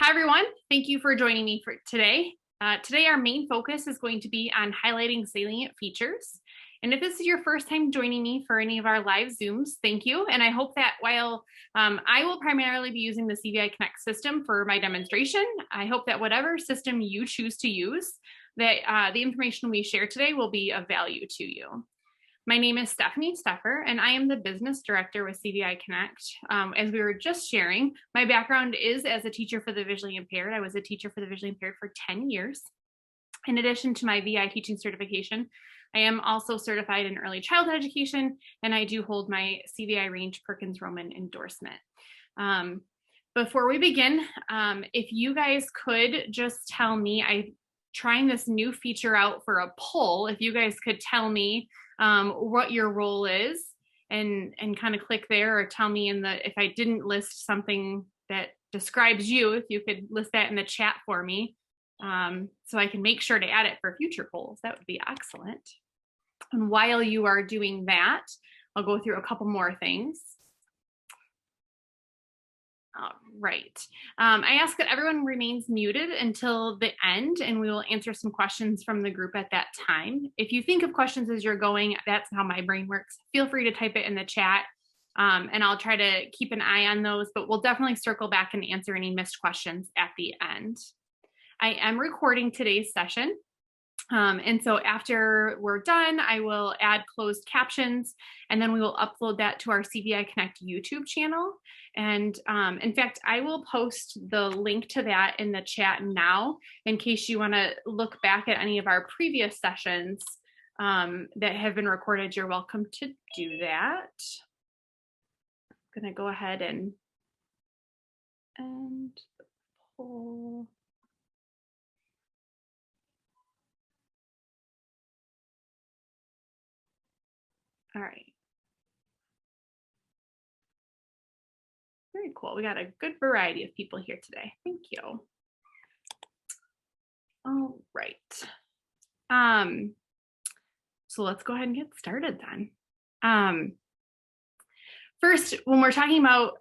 Hi, everyone. Thank you for joining me for today. Today, our main focus is going to be on highlighting salient features. And if this is your first time joining me for any of our live Zooms, thank you. And I hope that while I will primarily be using the CViConnect system for my demonstration, I hope that whatever system you choose to use, that the information we share today will be of value to you. My name is Steffer, and I am the business director with CViConnect. As we were just sharing, my background is as a teacher for the visually impaired. I was a teacher for the visually impaired for 10 years. In addition to my VI teaching certification, I am also certified in early childhood education, and I do hold my CVI range Perkins-Roman endorsement. Before we begin, if you guys could just tell me, I'm trying this new feature out for a poll. If you guys could tell me what your role is and kind of click there, or tell me if I didn't list something that describes you, if you could list that in the chat for me, so I can make sure to add it for future polls. That would be excellent. And while you are doing that, I'll go through a couple more things. All right. I ask that everyone remains muted until the end, and we will answer some questions from the group at that time. If you think of questions as you're going, that's how my brain works. Feel free to type it in the chat, and I'll try to keep an eye on those, but we'll definitely circle back and answer any missed questions at the end. I am recording today's session. And so after we're done, I will add closed captions, and then we will upload that to our CViConnect YouTube channel. And in fact, I will post the link to that in the chat now, in case you want to look back at any of our previous sessions that have been recorded. You're welcome to do that. I'm going to go ahead and pull. All right. Very cool. We got a good variety of people here today. Thank you. All right. So let's go ahead and get started then. First, when we're talking about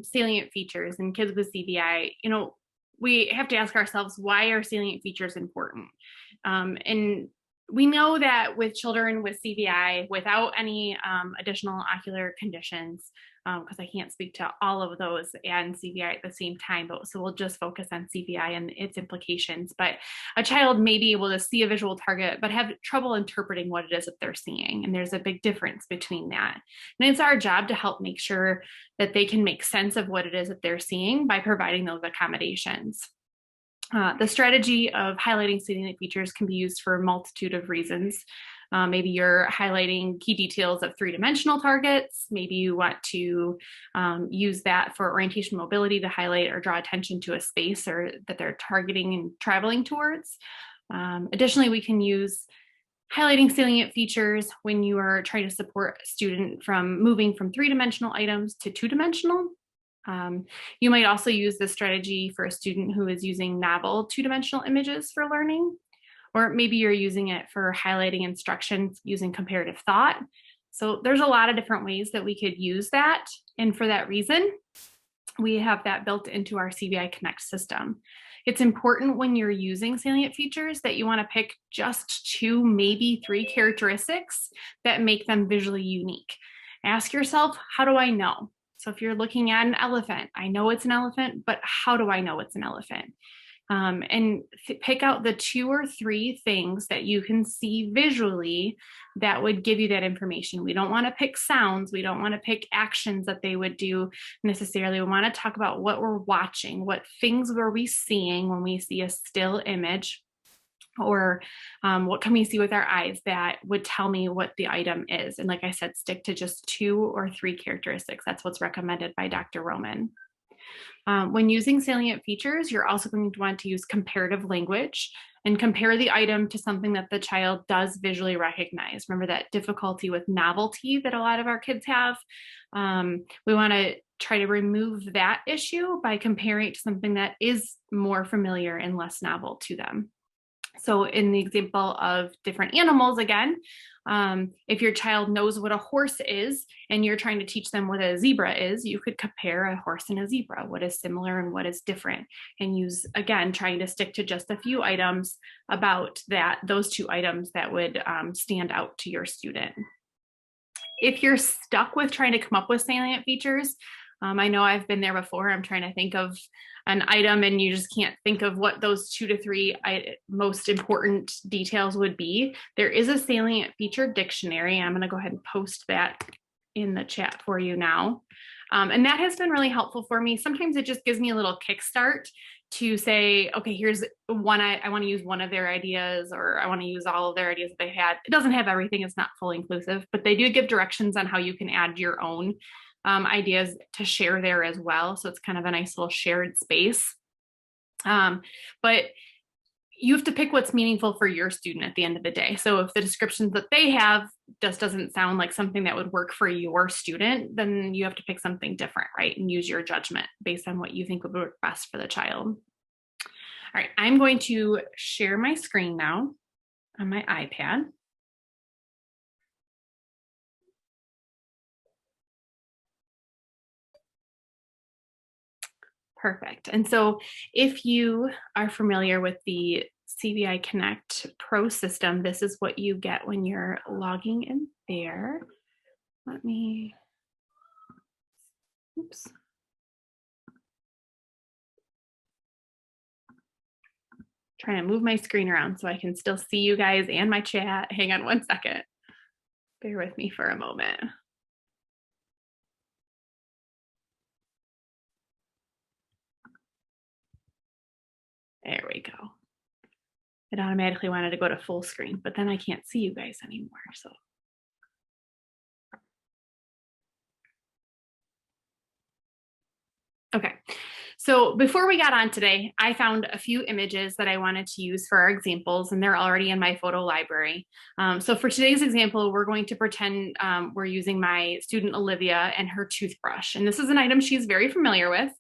salient features in kids with CVI, we have to ask ourselves, why are salient features important? And we know that with children with CVI, without any additional ocular conditions, because I can't speak to all of those and CVI at the same time, so we'll just focus on CVI and its implications. But a child may be able to see a visual target, but have trouble interpreting what it is that they're seeing. And there's a big difference between that. And it's our job to help make sure that they can make sense of what it is that they're seeing by providing those accommodations. The strategy of highlighting salient features can be used for a multitude of reasons. Maybe you're highlighting key details of three-dimensional targets. Maybe you want to use that for orientation mobility to highlight or draw attention to a space or that they're targeting and traveling towards. Additionally, we can use highlighting salient features when you are trying to support a student from moving from three-dimensional items to two-dimensional. You might also use this strategy for a student who is using novel two-dimensional images for learning, or maybe you're using it for highlighting instructions using comparative thought. So there's a lot of different ways that we could use that. And for that reason, we have that built into our CViConnect system. It's important when you're using salient features that you want to pick just 2, maybe 3 characteristics that make them visually unique. Ask yourself, how do I know? So if you're looking at an elephant, I know it's an elephant, but how do I know it's an elephant? And pick out the 2 or 3 things that you can see visually that would give you that information. We don't want to pick sounds. We don't want to pick actions that they would do necessarily. We want to talk about what we're watching, what things were we seeing when we see a still image, or what can we see with our eyes that would tell me what the item is. And like I said, stick to just 2 or 3 characteristics. That's what's recommended by Dr. Roman. When using salient features, you're also going to want to use comparative language and compare the item to something that the child does visually recognize. Remember that difficulty with novelty that a lot of our kids have. We want to try to remove that issue by comparing it to something that is more familiar and less novel to them. So in the example of different animals, again, if your child knows what a horse is and you're trying to teach them what a zebra is, you could compare a horse and a zebra, what is similar and what is different, and use, again, trying to stick to just a few items about those two items that would stand out to your student. If you're stuck with trying to come up with salient features, I know I've been there before. I'm trying to think of an item and you just can't think of what those 2 to 3 most important details would be. There is a salient feature dictionary. I'm going to go ahead and post that in the chat for you now. And that has been really helpful for me. Sometimes it just gives me a little kickstart to say, okay, here's one, I want to use one of their ideas, or I want to use all of their ideas that they had. It doesn't have everything, it's not fully inclusive, but they do give directions on how you can add your own ideas to share there as well. So it's kind of a nice little shared space. But you have to pick what's meaningful for your student at the end of the day. So if the descriptions that they have just doesn't sound like something that would work for your student, then you have to pick something different, right? And use your judgment based on what you think would work best for the child. All right, I'm going to share my screen now on my iPad. Perfect. And so if you are familiar with the CViConnect Pro system, this is what you get when you're logging in there. Let me, oops. Trying to move my screen around so I can still see you guys and my chat. Hang on one second. Bear with me for a moment. There we go. It automatically wanted to go to full screen, but then I can't see you guys anymore. So. Okay, so before we got on today, I found a few images that I wanted to use for our examples, and they're already in my photo library. So for today's example, we're going to pretend we're using my student Olivia and her toothbrush. And this is an item she's very familiar with.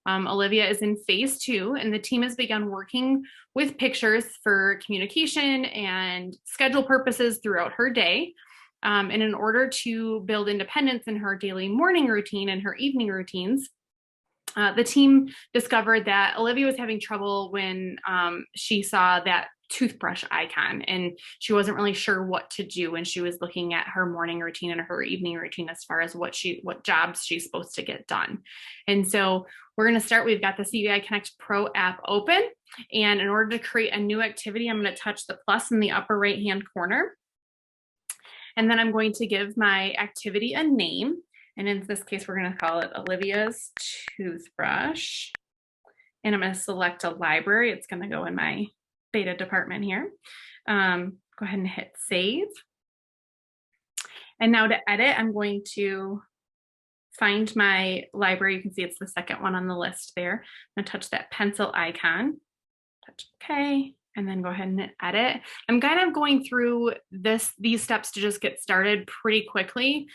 Olivia is in phase 2, and the team has begun working with pictures for communication and schedule purposes throughout her day. And in order to build independence in her daily morning routine and her evening routines, the team discovered that Olivia was having trouble when she saw that toothbrush icon, and she wasn't really sure what to do when she was looking at her morning routine and her evening routine as far as what jobs she's supposed to get done. And so we're going to start. We've got the CViConnect Pro app open, and in order to create a new activity, I'm going to touch the plus in the upper right hand corner, and then I'm going to give my activity a name. And in this case, we're going to call it Olivia's toothbrush. And I'm going to select a library. It's going to go in my beta department here. Go ahead and hit save. And now to edit, I'm going to find my library. You can see it's the second one on the list there. I'm going to touch that pencil icon, touch OK, and then go ahead and edit. I'm kind of going through these steps to just get started pretty quickly.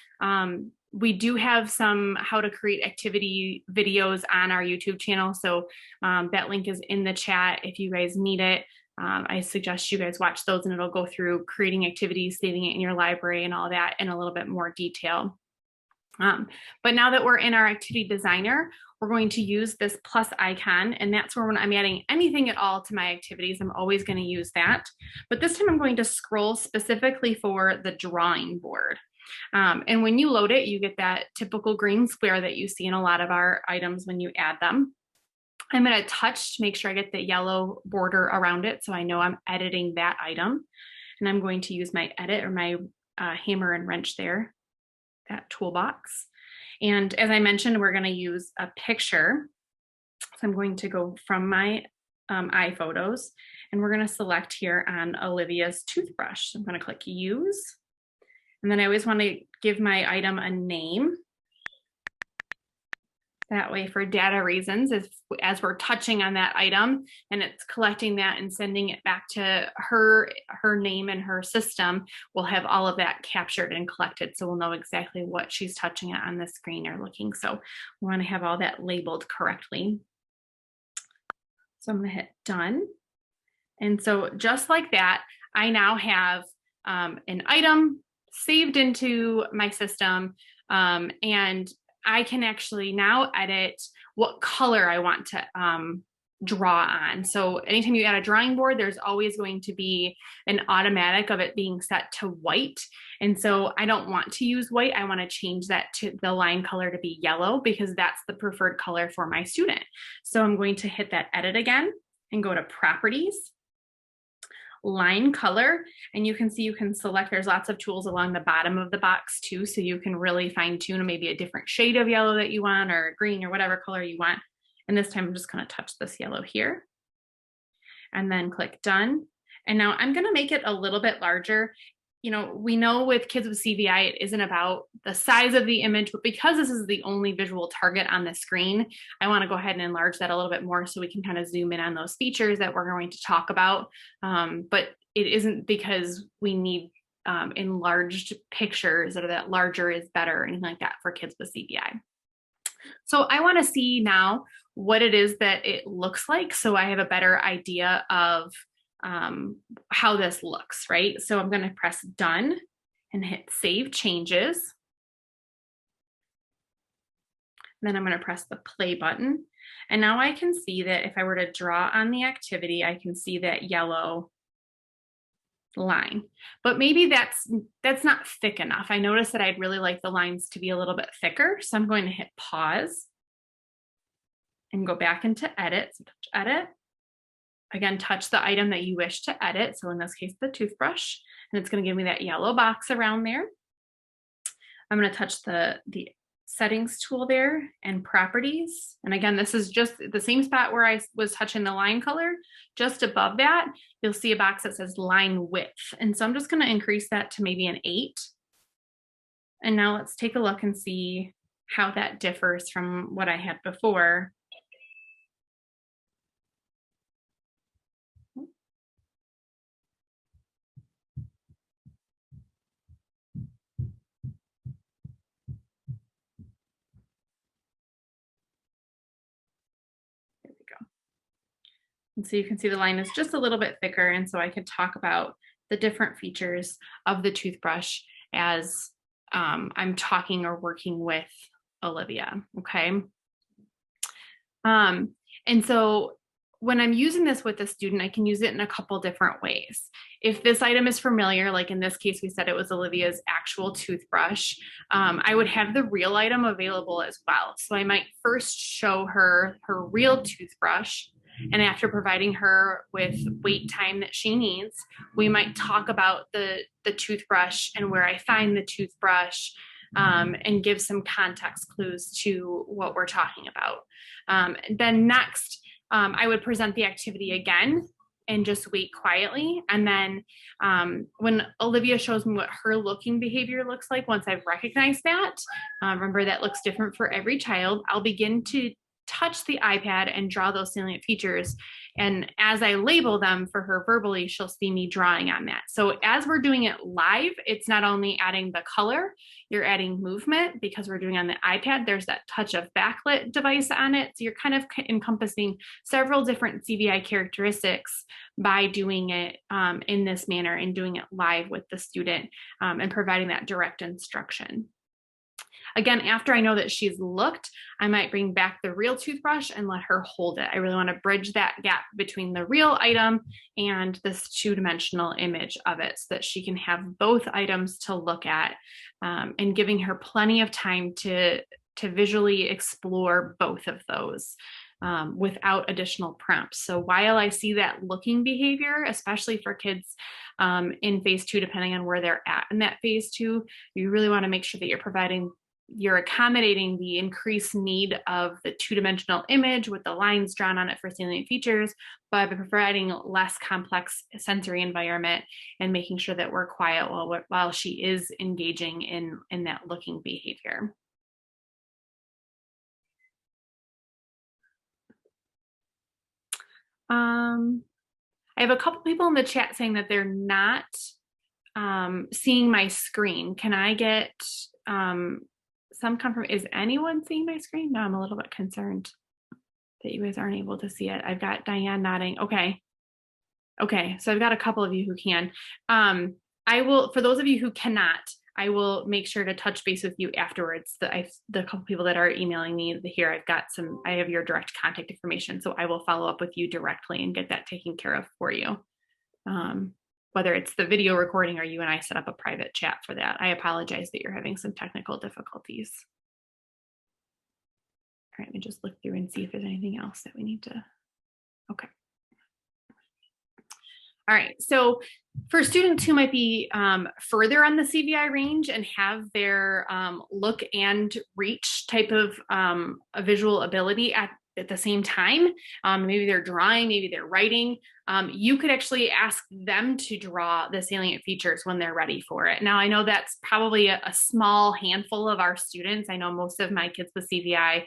We do have some how to create activity videos on our YouTube channel. So that link is in the chat if you guys need it. I suggest you guys watch those, and it'll go through creating activities, saving it in your library and all that in a little bit more detail. But now that we're in our activity designer, we're going to use this plus icon, and that's where when I'm adding anything at all to my activities, I'm always going to use that. But this time I'm going to scroll specifically for the drawing board. And when you load it, you get that typical green square that you see in a lot of our items when you add them. I'm going to touch to make sure I get the yellow border around it, so I know I'm editing that item. And I'm going to use my edit, or my hammer and wrench there, that toolbox. And as I mentioned, we're going to use a picture. So I'm going to go from my iPhotos, and we're going to select here on Olivia's toothbrush. So I'm going to click use. And then I always want to give my item a name. That way, for data reasons, as we're touching on that item and it's collecting that and sending it back to her name and her system, we'll have all of that captured and collected. So we'll know exactly what she's touching on the screen or looking. So we want to have all that labeled correctly. So I'm going to hit done. And so just like that, I now have an item saved into my system, and I can actually now edit what color I want to draw on. So anytime you add a drawing board, there's always going to be an automatic of it being set to white. And so I don't want to use white. I want to change that to the line color to be yellow because that's the preferred color for my student. So I'm going to hit that edit again and go to properties, line color, and you can see you can select, there's lots of tools along the bottom of the box too, so you can really fine tune maybe a different shade of yellow that you want, or green, or whatever color you want. And this time I'm just going to touch this yellow here and then click done. And now I'm going to make it a little bit larger. You know, we know with kids with CVI, it isn't about the size of the image, but because this is the only visual target on the screen, I want to go ahead and enlarge that a little bit more so we can kind of zoom in on those features that we're going to talk about. But it isn't because we need enlarged pictures or that larger is better or anything like that for kids with CVI. So I want to see now what it is that it looks like, so I have a better idea of how this looks, right? So I'm going to press done and hit save changes. Then I'm going to press the play button. And now I can see that if I were to draw on the activity, I can see that yellow line, but maybe that's not thick enough. I noticed that I'd really like the lines to be a little bit thicker. So I'm going to hit pause and go back into edit. So touch edit. Again, touch the item that you wish to edit. So in this case, the toothbrush, and it's going to give me that yellow box around there. I'm going to touch the settings tool there and properties. And again, this is just the same spot where I was touching the line color. Just above that, you'll see a box that says line width. And so I'm just going to increase that to maybe an 8. And now let's take a look and see how that differs from what I had before. And so you can see the line is just a little bit thicker. And so I could talk about the different features of the toothbrush as I'm talking or working with Olivia, okay? And so when I'm using this with a student, I can use it in a couple different ways. If this item is familiar, like in this case, we said it was Olivia's actual toothbrush, I would have the real item available as well. So I might first show her her real toothbrush, and after providing her with wait time that she needs, we might talk about the toothbrush and where I find the toothbrush, and give some context clues to what we're talking about. Then next, I would present the activity again and just wait quietly. And then when Olivia shows me what her looking behavior looks like, once I've recognized that, remember that looks different for every child, I'll begin to touch the iPad and draw those salient features. And as I label them for her verbally, she'll see me drawing on that. So as we're doing it live, it's not only adding the color, you're adding movement because we're doing on the iPad. There's that touch of backlit device on it. So you're kind of encompassing several different CVI characteristics by doing it in this manner and doing it live with the student, and providing that direct instruction. Again, after I know that she's looked, I might bring back the real toothbrush and let her hold it. I really want to bridge that gap between the real item and this two-dimensional image of it so that she can have both items to look at, and giving her plenty of time to visually explore both of those without additional prompts. So while I see that looking behavior, especially for kids in phase 2, depending on where they're at in that phase 2, you really want to make sure that you're accommodating the increased need of the two-dimensional image with the lines drawn on it for salient features, by providing less complex sensory environment and making sure that we're quiet while she is engaging in that looking behavior. I have a couple people in the chat saying that they're not seeing my screen. Can I get some confirmation? Is anyone seeing my screen? No, I'm a little bit concerned that you guys aren't able to see it. I've got Diane nodding. Okay. Okay, so I've got a couple of you who can. I will, for those of you who cannot, I will make sure to touch base with you afterwards. The couple people that are emailing me here, I have your direct contact information, so I will follow up with you directly and get that taken care of for you. Whether it's the video recording or you and I set up a private chat for that. I apologize that you're having some technical difficulties. All right, let me just look through and see if there's anything else that we need to, okay. All right, so for students who might be further on the CVI range and have their look and reach type of a visual ability at the same time, maybe they're drawing, maybe they're writing, you could actually ask them to draw the salient features when they're ready for it. Now, I know that's probably a small handful of our students. I know most of my kids with CVI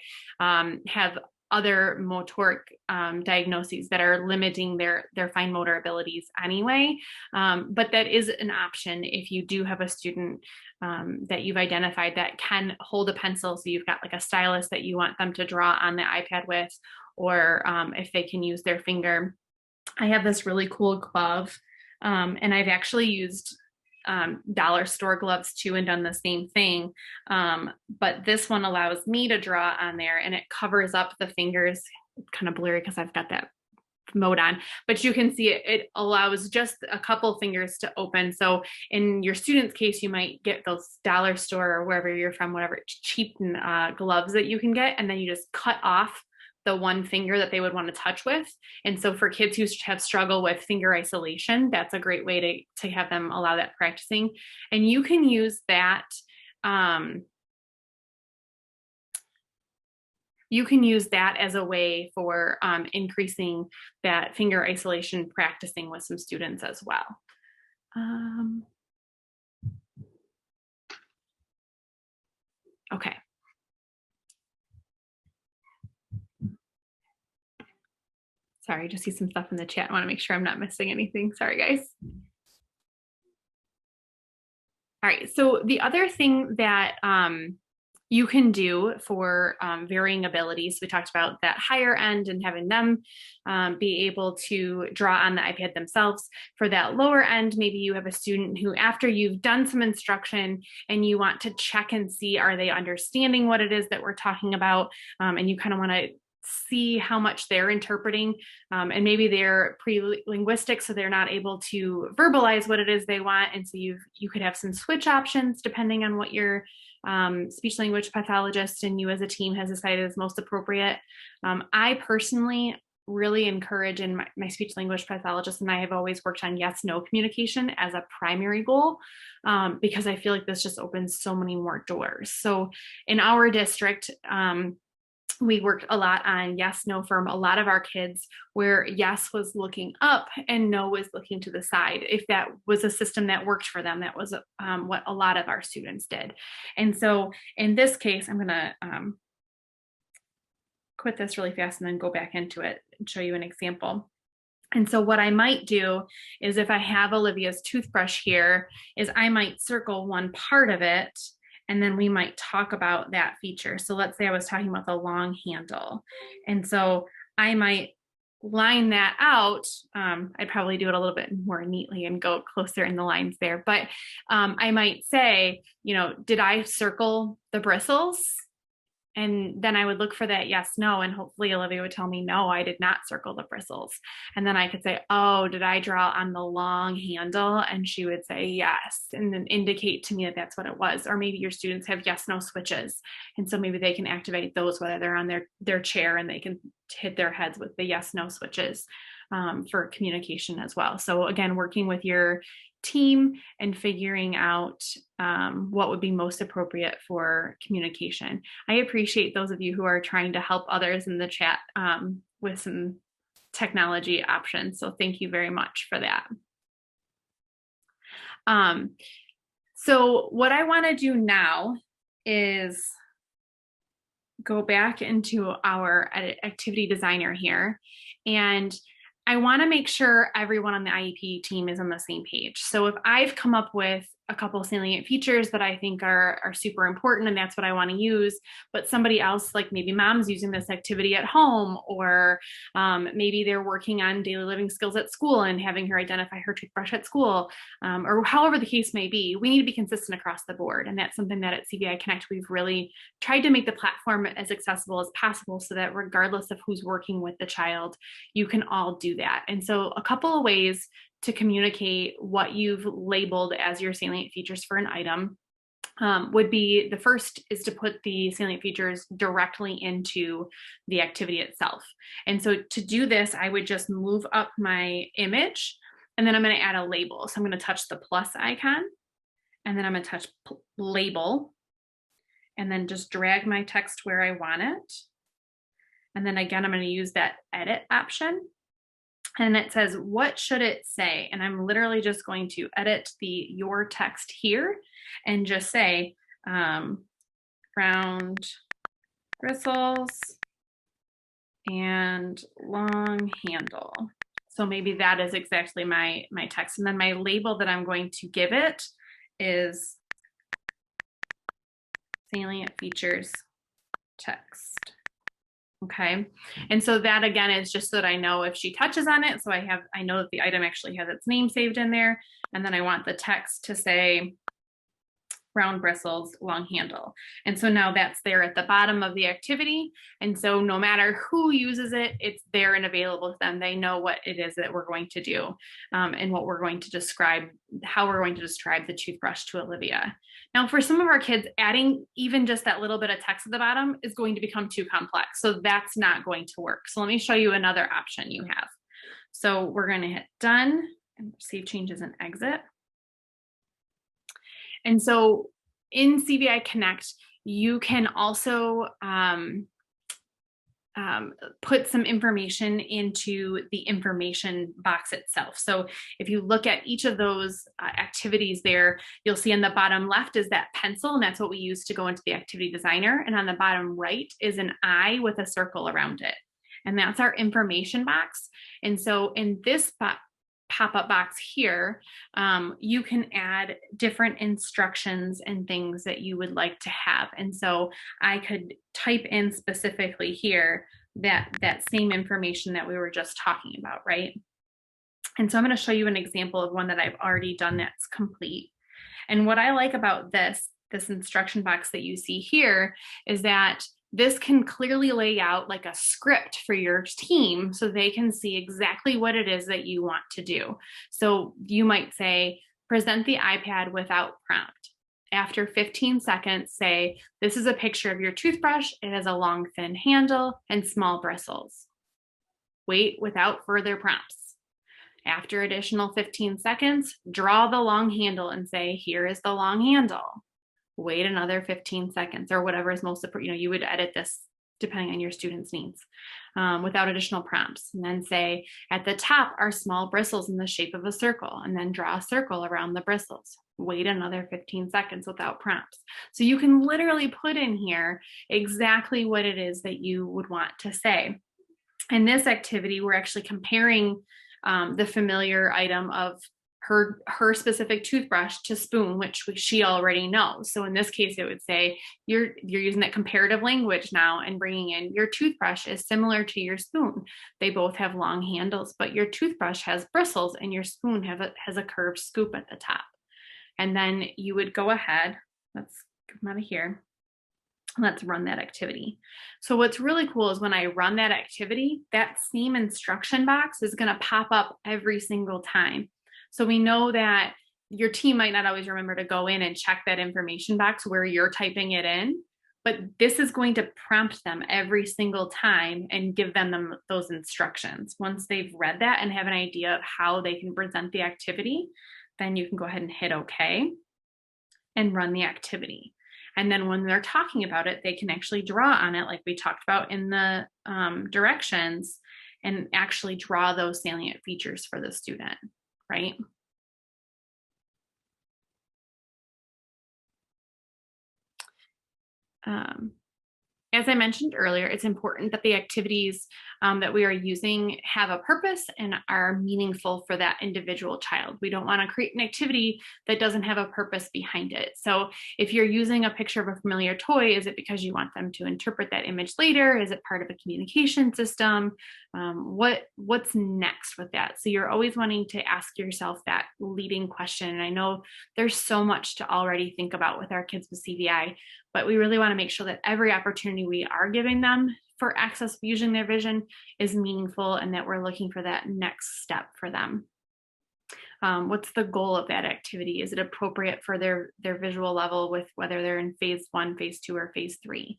have other motoric diagnoses that are limiting their fine motor abilities anyway. But that is an option if you do have a student that you've identified that can hold a pencil. So you've got like a stylus that you want them to draw on the iPad with, or if they can use their finger. I have this really cool glove, and I've actually used dollar store gloves too and done the same thing, but this one allows me to draw on there and it covers up the fingers. It's kind of blurry because I've got that mode on, but you can see it allows just a couple fingers to open. So in your student's case, you might get those dollar store or wherever you're from, whatever cheap gloves that you can get, and then you just cut off the one finger that they would want to touch with. And so for kids who have struggled with finger isolation, that's a great way to have them allow that practicing. And you can use that, as a way for increasing that finger isolation practicing with some students as well. Okay. Sorry, I just see some stuff in the chat. I want to make sure I'm not missing anything. Sorry, guys. All right, so the other thing that you can do for varying abilities, we talked about that higher end and having them be able to draw on the iPad themselves. For that lower end, maybe you have a student who, after you've done some instruction and you want to check and see, are they understanding what it is that we're talking about? And you kind of want to see how much they're interpreting, and maybe they're pre-linguistic, so they're not able to verbalize what it is they want. And so you could have some switch options depending on what your speech language pathologist and you as a team has decided is most appropriate. I personally really encourage, and my speech language pathologist and I have always worked on yes/no communication as a primary goal, because I feel like this just opens so many more doors. So in our district, we worked a lot on yes, no for a lot of our kids, where yes was looking up and no was looking to the side. If that was a system that worked for them, that was what a lot of our students did. And so in this case, I'm gonna quit this really fast and then go back into it and show you an example. And so what I might do is, if I have Olivia's toothbrush here, is I might circle one part of it, and then we might talk about that feature. So let's say I was talking about the long handle. And so I might line that out. I'd probably do it a little bit more neatly and go closer in the lines there. But I might say, did I circle the bristles? And then I would look for that yes, no, and hopefully Olivia would tell me, no, I did not circle the bristles. And then I could say, oh, did I draw on the long handle? And she would say yes, and then indicate to me that that's what it was. Or maybe your students have yes, no switches. And so maybe they can activate those, whether they're on their chair, and they can hit their heads with the yes, no switches for communication as well. So again, working with your team and figuring out what would be most appropriate for communication. I appreciate those of you who are trying to help others in the chat with some technology options. So thank you very much for that. So what I want to do now is go back into our activity designer here, and I want to make sure everyone on the IEP team is on the same page. So if I've come up with a couple salient features that I think are super important, and that's what I want to use. But somebody else, like maybe mom's using this activity at home, or maybe they're working on daily living skills at school and having her identify her toothbrush at school, or however the case may be. We need to be consistent across the board. And that's something that at CViConnect, we've really tried to make the platform as accessible as possible so that regardless of who's working with the child, you can all do that. And so a couple of ways to communicate what you've labeled as your salient features for an item would be, the first is to put the salient features directly into the activity itself. And so to do this, I would just move up my image, and then I'm going to add a label. So I'm going to touch the plus icon, and then I'm going to touch label, and then just drag my text where I want it. And then again, I'm going to use that edit option. And it says, what should it say? And I'm literally just going to edit your text here and just say round bristles and long handle. So maybe that is exactly my text. And then my label that I'm going to give it is salient features text. Okay. And so that again is just so that I know if she touches on it. So I know that the item actually has its name saved in there. And then I want the text to say round bristles, long handle. And so now that's there at the bottom of the activity. And so no matter who uses it, it's there and available to them. They know what it is that we're going to do, and what we're going to describe, how we're going to describe the toothbrush to Olivia. Now, for some of our kids, adding even just that little bit of text at the bottom is going to become too complex. So that's not going to work. So let me show you another option you have. So we're going to hit done and save changes and exit. And so in CViConnect, you can also put some information into the information box itself. So if you look at each of those activities there, you'll see in the bottom left is that pencil, and that's what we use to go into the activity designer. And on the bottom right is an eye with a circle around it. And that's our information box. And so in this pop-up box here, you can add different instructions and things that you would like to have. And so I could type in specifically here that same information that we were just talking about, right? And so I'm going to show you an example of one that I've already done that's complete. And what I like about this instruction box that you see here is that this can clearly lay out like a script for your team so they can see exactly what it is that you want to do. So you might say, present the iPad without prompt. After 15 seconds, say, this is a picture of your toothbrush. It has a long, thin handle and small bristles. Wait without further prompts. After additional 15 seconds, draw the long handle and say, here is the long handle. Wait another 15 seconds or whatever is most appropriate. You would edit this depending on your students' needs without additional prompts. And then say, at the top are small bristles in the shape of a circle, and then draw a circle around the bristles. Wait another 15 seconds without prompts. So you can literally put in here exactly what it is that you would want to say. In this activity, we're actually comparing the familiar item of her specific toothbrush to spoon, which she already knows. So in this case, it would say you're using that comparative language now and bringing in your toothbrush is similar to your spoon. They both have long handles, but your toothbrush has bristles and your spoon has a curved scoop at the top. And then you would go ahead, let's come out of here. Let's run that activity. So what's really cool is when I run that activity, that same instruction box is going to pop up every single time. So we know that your team might not always remember to go in and check that information box where you're typing it in, but this is going to prompt them every single time and give them those instructions. Once they've read that and have an idea of how they can present the activity, then you can go ahead and hit OK and run the activity. And then when they're talking about it, they can actually draw on it like we talked about in the directions and actually draw those salient features for the student. Right? As I mentioned earlier, it's important that the activities that we are using have a purpose and are meaningful for that individual child. We don't want to create an activity that doesn't have a purpose behind it. So if you're using a picture of a familiar toy, is it because you want them to interpret that image later? Is it part of a communication system? What's next with that? So you're always wanting to ask yourself that leading question. And I know there's so much to already think about with our kids with CVI, but we really want to make sure that every opportunity we are giving them for access using their vision is meaningful and that we're looking for that next step for them. What's the goal of that activity? Is it appropriate for their visual level with whether they're in phase 1, phase 2, or phase 3?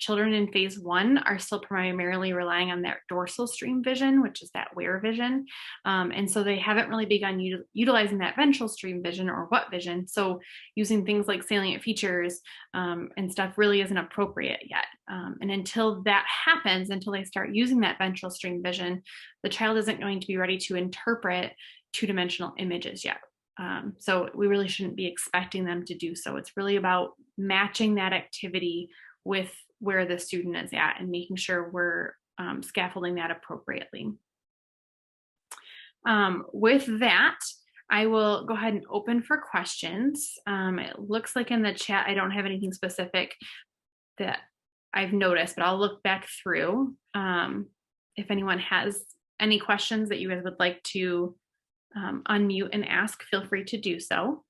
Children in phase 1 are still primarily relying on that dorsal stream vision, which is that where vision. And so they haven't really begun utilizing that ventral stream vision or what vision. So using things like salient features and stuff really isn't appropriate yet. And until that happens, until they start using that ventral stream vision, the child isn't going to be ready to interpret two-dimensional images yet. So we really shouldn't be expecting them to do so. It's really about matching that activity with where the student is at and making sure we're scaffolding that appropriately. With that, I will go ahead and open for questions. It looks like in the chat, I don't have anything specific that I've noticed, but I'll look back through. If anyone has any questions that you guys would like to unmute and ask, feel free to do so.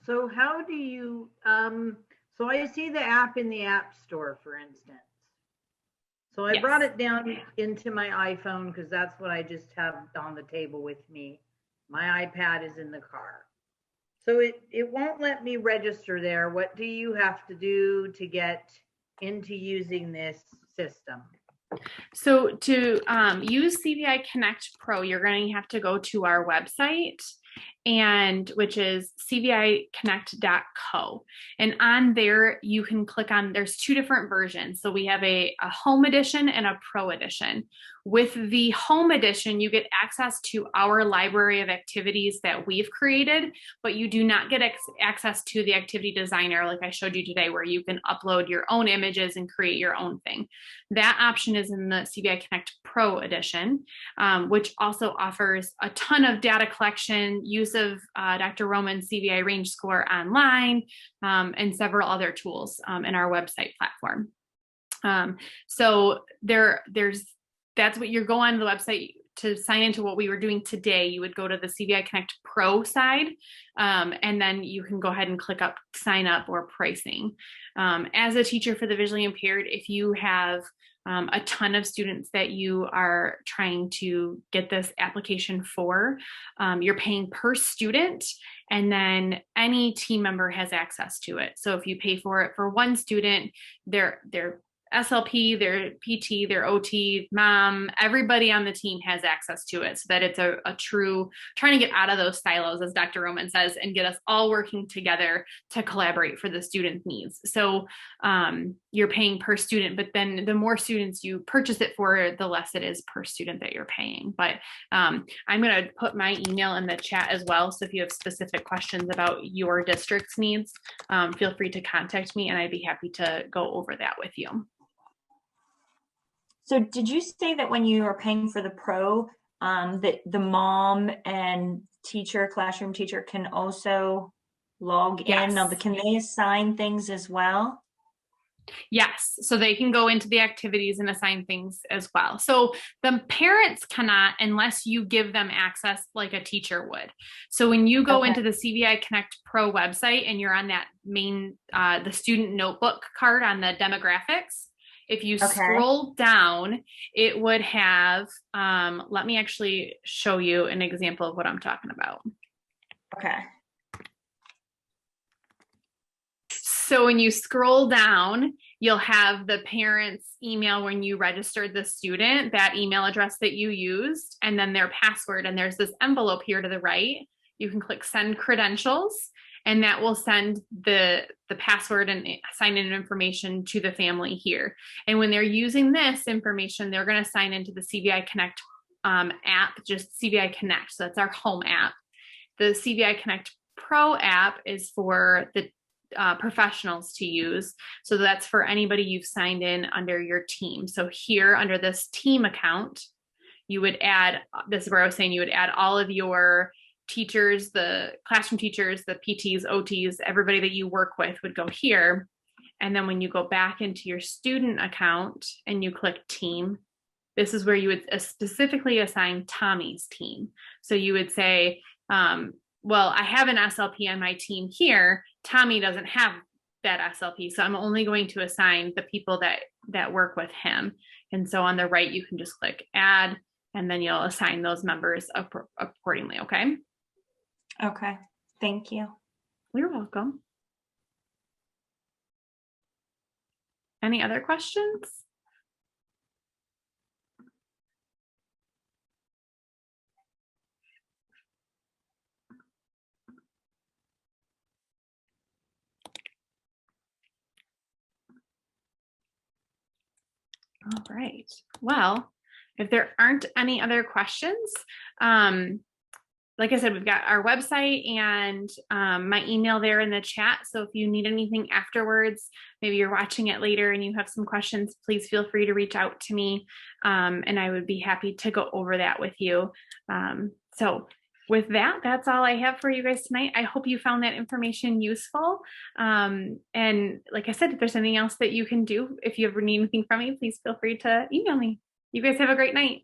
So how do you, so I see the app in the App Store, for instance. So I brought it down into my iPhone because that's what I just have on the table with me. My iPad is in the car. So it won't let me register there. What do you have to do to get into using this system? So to use CViConnect Pro, you're going to have to go to our website, and which is CViConnect.co. And on there, you can click on, there's 2 different versions. So we have a home edition and a pro edition. With the home edition, you get access to our library of activities that we've created, but you do not get access to the activity designer like I showed you today, where you can upload your own images and create your own thing. That option is in the CViConnect Pro edition, which also offers a ton of data collection, use of Dr. Roman's CVI range score online, and several other tools in our website platform. So that's what you go on the website to sign into what we were doing today. You would go to the CViConnect Pro side, and then you can go ahead and click up sign up or pricing. As a teacher for the visually impaired, if you have a ton of students that you are trying to get this application for, you're paying per student, and then any team member has access to it. So if you pay for it for one student, their SLP, their PT, their OT, mom, everybody on the team has access to it, so that it's a true trying to get out of those silos, as Dr. Roman says, and get us all working together to collaborate for the student's needs. So you're paying per student, but then the more students you purchase it for, the less it is per student that you're paying. But I'm going to put my email in the chat as well. So if you have specific questions about your district's needs, feel free to contact me and I'd be happy to go over that with you. So did you say that when you are paying for the pro, that the mom and teacher, classroom teacher can also log in? Now, can they assign things as well? Yes, so they can go into the activities and assign things as well. So the parents cannot unless you give them access like a teacher would. So when you go into the CViConnect Pro website and you're on that main, the student notebook card on the demographics, if you scroll down, it would have, let me actually show you an example of what I'm talking about. Okay. So when you scroll down, you'll have the parent's email when you registered the student, that email address that you used, and then their password. And there's this envelope here to the right. You can click send credentials, and that will send the password and sign-in information to the family here. And when they're using this information, they're going to sign into the CViConnect app, just CViConnect. So that's our home app. The CViConnect Pro app is for the professionals to use. So that's for anybody you've signed in under your team. So here under this team account, you would add, this is where I was saying you would add all of your teachers, the classroom teachers, the PTs, OTs, everybody that you work with would go here. And then when you go back into your student account and you click team, this is where you would specifically assign Tommy's team. So you would say, well, I have an SLP on my team here. Tommy doesn't have that SLP. So I'm only going to assign the people that work with him. And so on the right, you can just click add, and then you'll assign those members accordingly. Okay. Okay. Thank you. You're welcome. Any other questions? All right. Well, if there aren't any other questions, like I said, we've got our website and my email there in the chat. So if you need anything afterwards, maybe you're watching it later and you have some questions, please feel free to reach out to me. And I would be happy to go over that with you. So with that, that's all I have for you guys tonight. I hope you found that information useful. And like I said, if there's anything else that you can do, if you ever need anything from me, please feel free to email me. You guys have a great night.